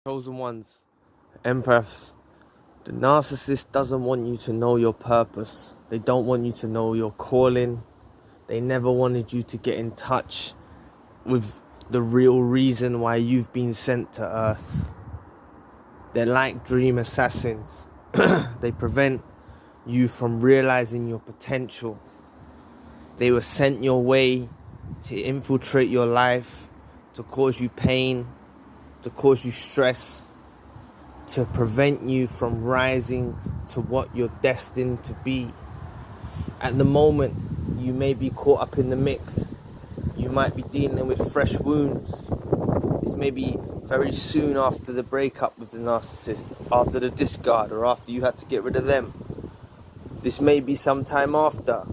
Chosen ones, empaths. The narcissist doesn't want you to know your purpose. They don't want you to know your calling. They never wanted you to get in touch with the real reason why you've been sent to Earth. They're like dream assassins. They prevent you from realizing your potential. They were sent your way to infiltrate your life, to cause you pain, to cause you stress, to prevent you from rising to what you're destined to be. At the moment, you may be caught up in the mix. You might be dealing with fresh wounds. This may be very soon after the breakup with the narcissist, after the discard, or after you had to get rid of them. This may be some time after.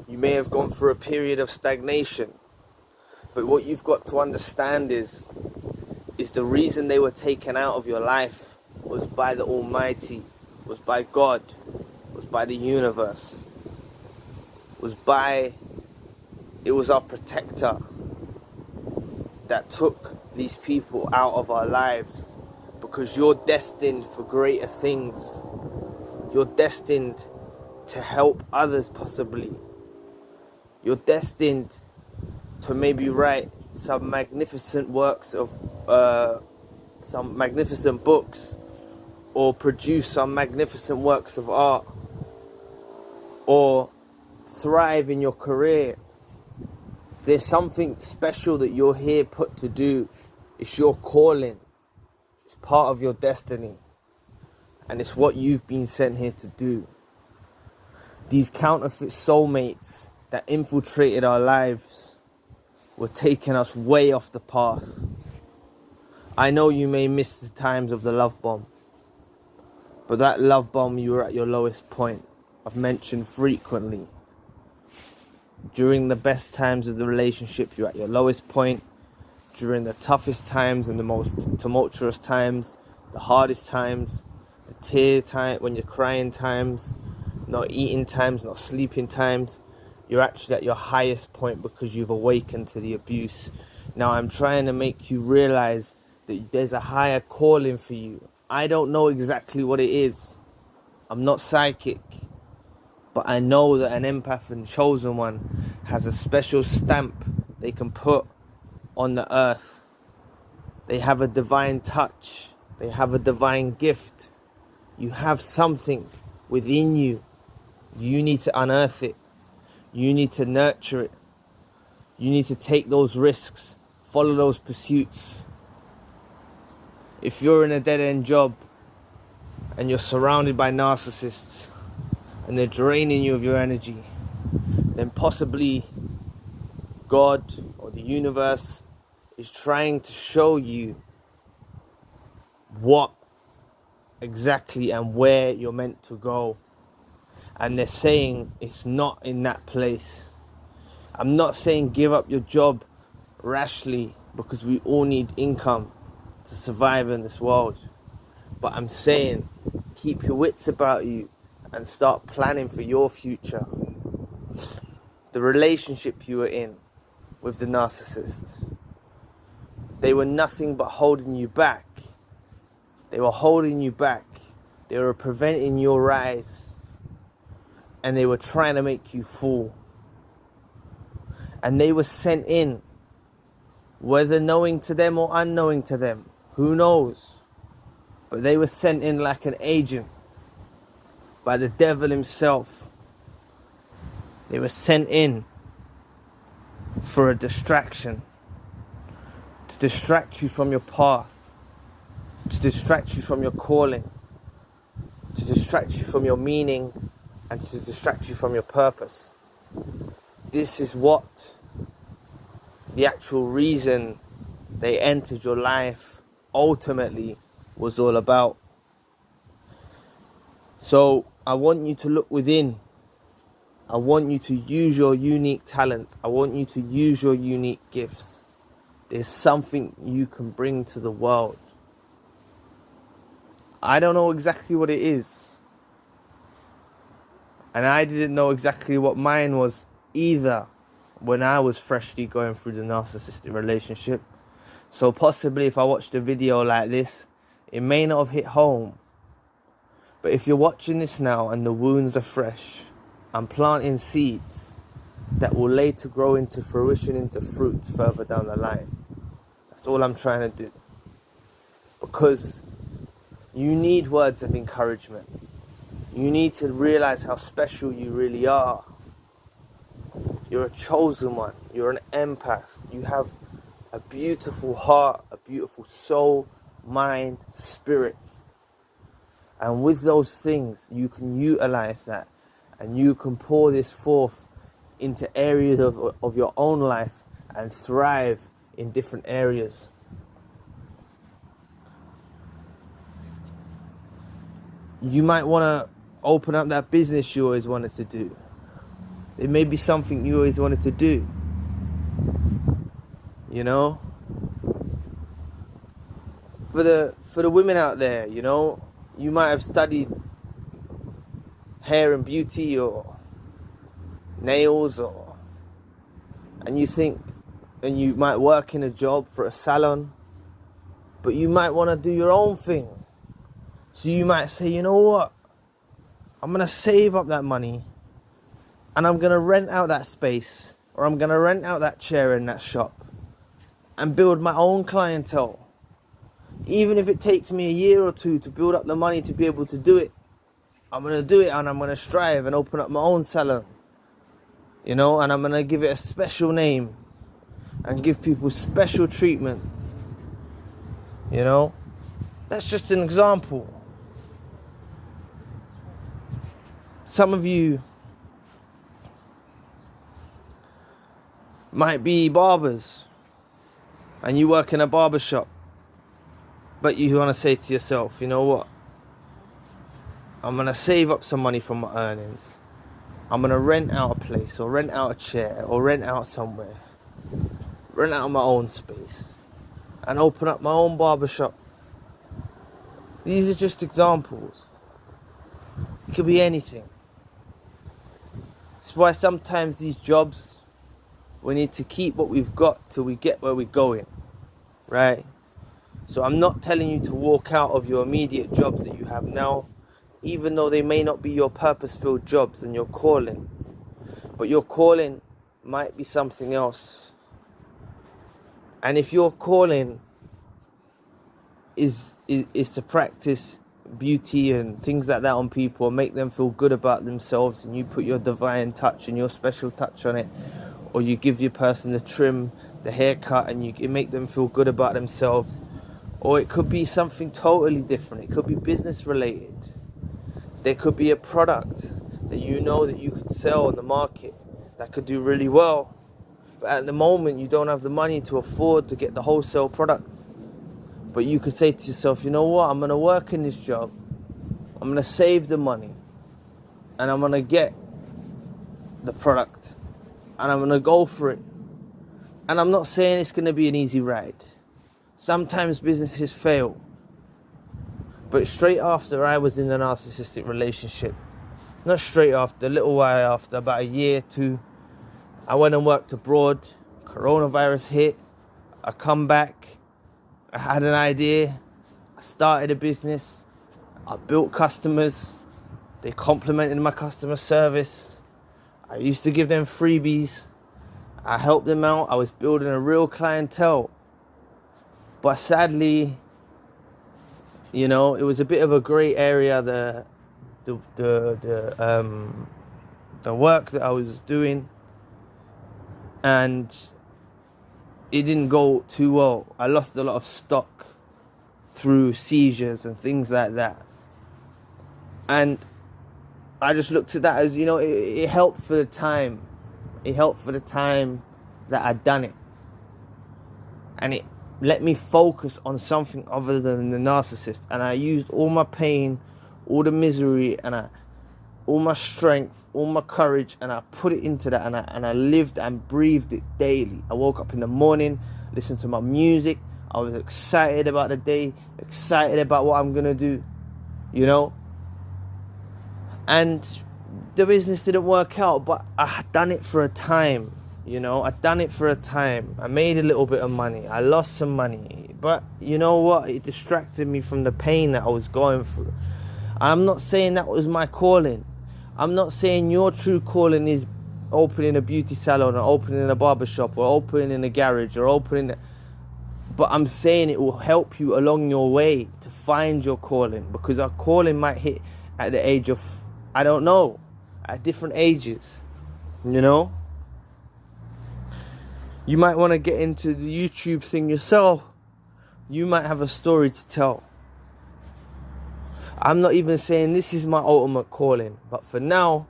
You may have gone through a period of stagnation. But what you've got to understand is the reason they were taken out of your life was by the Almighty, was by God, was by the universe, it was our protector that took these people out of our lives, because you're destined for greater things. You're destined to help others, possibly. You're destined to maybe write some magnificent works of some magnificent books, or produce some magnificent works of art, or thrive in your career. There's something special that you're here put to do. It's your calling. It's part of your destiny. And it's what you've been sent here to do. These counterfeit soulmates that infiltrated our lives were taking us way off the path. I know you may miss the times of the love bomb, but that love bomb, you were at your lowest point. I've mentioned frequently. During the best times of the relationship, you're at your lowest point. During the toughest times and the most tumultuous times, the hardest times, the tear time, when you're crying times, not eating times, not sleeping times, you're actually at your highest point because you've awakened to the abuse. Now I'm trying to make you realize that there's a higher calling for you. I don't know exactly what it is. I'm not psychic. But I know that an empath and chosen one has a special stamp they can put on the earth. They have a divine touch. They have a divine gift. You have something within you. You need to unearth it. You need to nurture it. You need to take those risks. Follow those pursuits. If you're in a dead-end job and you're surrounded by narcissists and they're draining you of your energy, then possibly God or the universe is trying to show you what exactly and where you're meant to go. And they're saying it's not in that place. I'm not saying give up your job rashly, because we all need income to survive in this world. But I'm saying keep your wits about you and start planning for your future. The relationship you were in with the narcissist, they were nothing but holding you back. They were holding you back. They were preventing your rise. And they were trying to make you fall. And they were sent in, whether knowing to them or unknowing to them. Who knows? But they were sent in like an agent by the devil himself. They were sent in for a distraction. To distract you from your path. To distract you from your calling. To distract you from your meaning. And to distract you from your purpose. This is what the actual reason they entered your life ultimately was all about. So I want you to look within. I want you to use your unique talents. I want you to use your unique gifts. There's something you can bring to the world. I don't know exactly what it is. And I didn't know exactly what mine was either when I was freshly going through the narcissistic relationship. So possibly if I watched a video like this, it may not have hit home. But if you're watching this now and the wounds are fresh, I'm planting seeds that will later grow into fruition, into fruits further down the line. That's all I'm trying to do. Because you need words of encouragement. You need to realize how special you really are. You're a chosen one. You're an empath. You have a beautiful heart, a beautiful soul, mind, spirit. And with those things, you can utilize that. And you can pour this forth into areas of your own life and thrive in different areas. You might want to open up that business you always wanted to do. It may be something you always wanted to do. You know? For the women out there, you know, you might have studied hair and beauty or nails, and you might work in a job for a salon, but you might want to do your own thing. So you might say, you know what, I'm going to save up that money and I'm going to rent out that space, or I'm going to rent out that chair in that shop and build my own clientele. Even if it takes me a year or two to build up the money to be able to do it, I'm going to do it, and I'm going to strive and open up my own salon. You know, and I'm going to give it a special name and give people special treatment. You know, that's just an example. Some of you might be barbers and you work in a barber shop, but you want to say to yourself, you know what, I'm going to save up some money from my earnings. I'm going to rent out a place, or rent out a chair, or rent out somewhere. Rent out my own space and open up my own barber shop. These are just examples. It could be anything. That's why sometimes these jobs, we need to keep what we've got till we get where we're going, right? So I'm not telling you to walk out of your immediate jobs that you have now, even though they may not be your purpose-filled jobs and your calling. But your calling might be something else. And if your calling is to practice beauty and things like that on people and make them feel good about themselves, and you put your divine touch and your special touch on it, or you give your person the trim, the haircut, and you make them feel good about themselves, or it could be something totally different. It could be business related. There could be a product that you know that you could sell on the market that could do really well, but at the moment you don't have the money to afford to get the wholesale product. But you could say to yourself, you know what, I'm going to work in this job, I'm going to save the money, and I'm going to get the product, and I'm going to go for it. And I'm not saying it's going to be an easy ride. Sometimes businesses fail. But straight after I was in a narcissistic relationship, not straight after, a little while after, about a year, 2, I went and worked abroad. Coronavirus hit. I come back. I had an idea. I started a business. I built customers. They complimented my customer service. I used to give them freebies. I helped them out. I was building a real clientele. But sadly, you know, it was a bit of a grey area, the work that I was doing, and it didn't go too well. I lost a lot of stock through seizures and things like that. And I just looked at that as, you know, it helped for the time. It helped for the time that I'd done it. And it let me focus on something other than the narcissist. And I used all my pain, all the misery, and all my strength, all my courage, and I put it into that, and I lived and breathed it daily. I woke up in the morning, listened to my music. I was excited about the day, excited about what I'm gonna do, you know. And the business didn't work out, but I had done it for a time. You know, I done it for a time. I made a little bit of money. I lost some money. But you know what? It distracted me from the pain that I was going through. I'm not saying that was my calling. I'm not saying your true calling is opening a beauty salon or opening a barbershop or opening a garage or opening... But I'm saying it will help you along your way to find your calling. Because our calling might hit at the age of, I don't know, at different ages. You know? You might want to get into the YouTube thing yourself. You might have a story to tell. I'm not even saying this is my ultimate calling. But for now,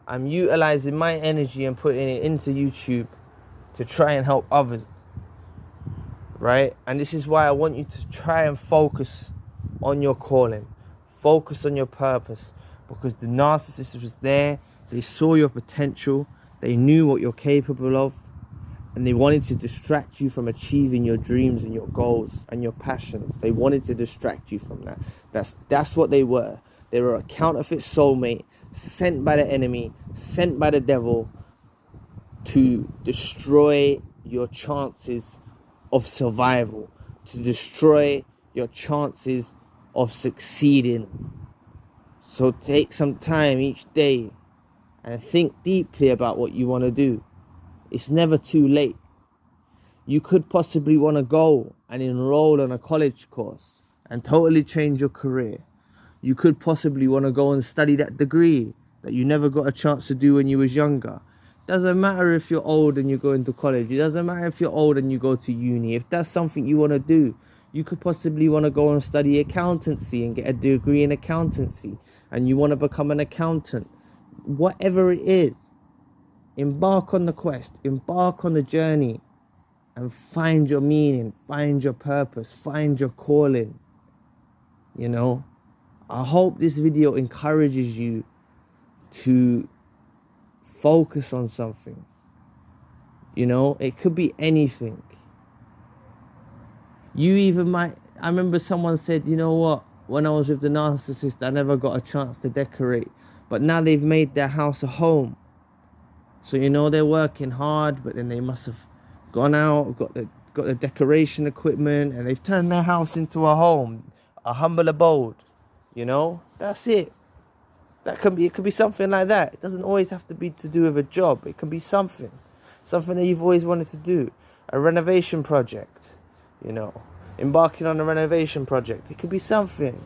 I'm utilizing my energy and putting it into YouTube to try and help others. Right? And this is why I want you to try and focus on your calling. Focus on your purpose. Because the narcissist was there. They saw your potential. They knew what you're capable of. And they wanted to distract you from achieving your dreams and your goals and your passions. They wanted to distract you from that. That's what they were. They were a counterfeit soulmate sent by the enemy, sent by the devil to destroy your chances of survival, to destroy your chances of succeeding. So take some time each day and think deeply about what you want to do. It's never too late. You could possibly want to go and enroll on a college course and totally change your career. You could possibly want to go and study that degree that you never got a chance to do when you was younger. Doesn't matter if you're old and you go into college. It doesn't matter if you're old and you go to uni. If that's something you want to do, you could possibly want to go and study accountancy and get a degree in accountancy. And you want to become an accountant. Whatever it is. Embark on the quest, embark on the journey, and find your meaning, find your purpose, find your calling. You know, I hope this video encourages you to focus on something. You know, it could be anything. You even might, I remember someone said, you know what, when I was with the narcissist, I never got a chance to decorate. But now they've made their house a home. So, you know, they're working hard, but then they must have gone out, got the decoration equipment, and they've turned their house into a home, a humble abode. You know, that's it. It could be something like that. It doesn't always have to be to do with a job. It can be something that you've always wanted to do. A renovation project, you know, embarking on a renovation project. It could be something.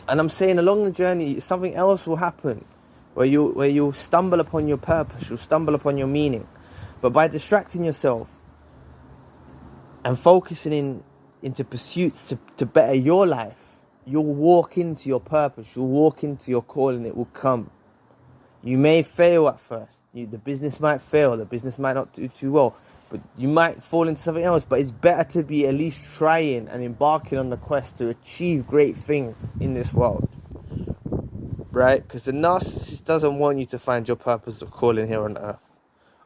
And I'm saying along the journey, something else will happen. Where you'll stumble upon your purpose, you'll stumble upon your meaning. But by distracting yourself and focusing into pursuits to better your life, you'll walk into your purpose, you'll walk into your calling, it will come. You may fail at first. The business might fail, the business might not do too well, but you might fall into something else. But it's better to be at least trying and embarking on the quest to achieve great things in this world. Right? Because the narcissist doesn't want you to find your purpose or calling here on earth.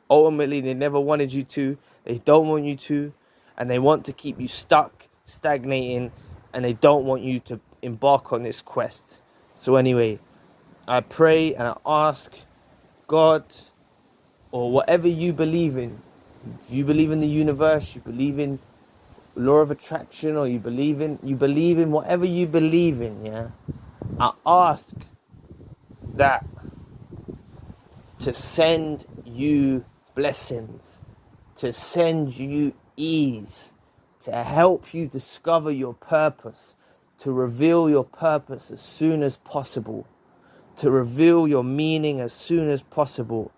Ultimately, they never wanted you to. They don't want you to. And they want to keep you stuck, stagnating. And they don't want you to embark on this quest. So anyway, I pray and I ask God, or whatever you believe in. If you believe in the universe, you believe in law of attraction, or you believe in whatever you believe in, yeah? I ask that to send you blessings, to send you ease, to help you discover your purpose, to reveal your purpose as soon as possible, to reveal your meaning as soon as possible.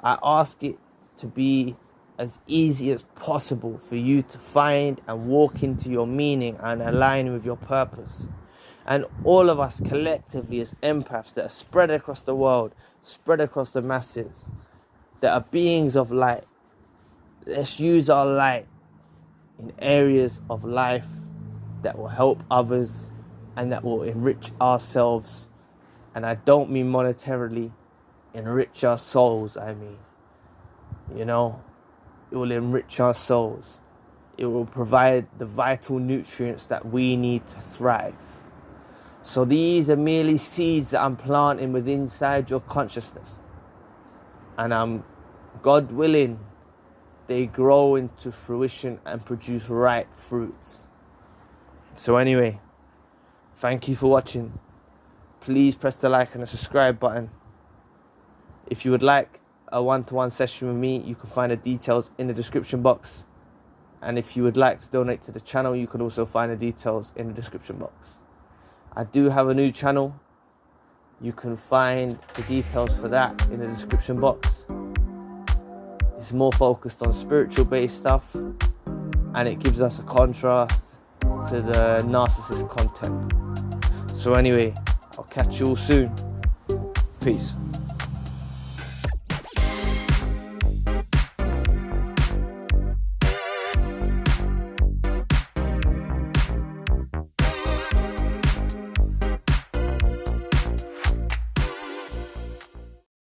I ask it to be as easy as possible for you to find and walk into your meaning and align with your purpose. And all of us collectively as empaths that are spread across the world, spread across the masses, that are beings of light, let's use our light in areas of life that will help others and that will enrich ourselves. And I don't mean monetarily, enrich our souls, I mean. You know, it will enrich our souls. It will provide the vital nutrients that we need to thrive. So these are merely seeds that I'm planting within inside your consciousness. And I'm God willing, they grow into fruition and produce ripe fruits. So anyway, thank you for watching. Please press the like and the subscribe button. If you would like a one-to-one session with me, you can find the details in the description box. And if you would like to donate to the channel, you can also find the details in the description box. I do have a new channel. You can find the details for that in the description box. It's more focused on spiritual based stuff, and it gives us a contrast to the narcissist content. So anyway, I'll catch you all soon. Peace.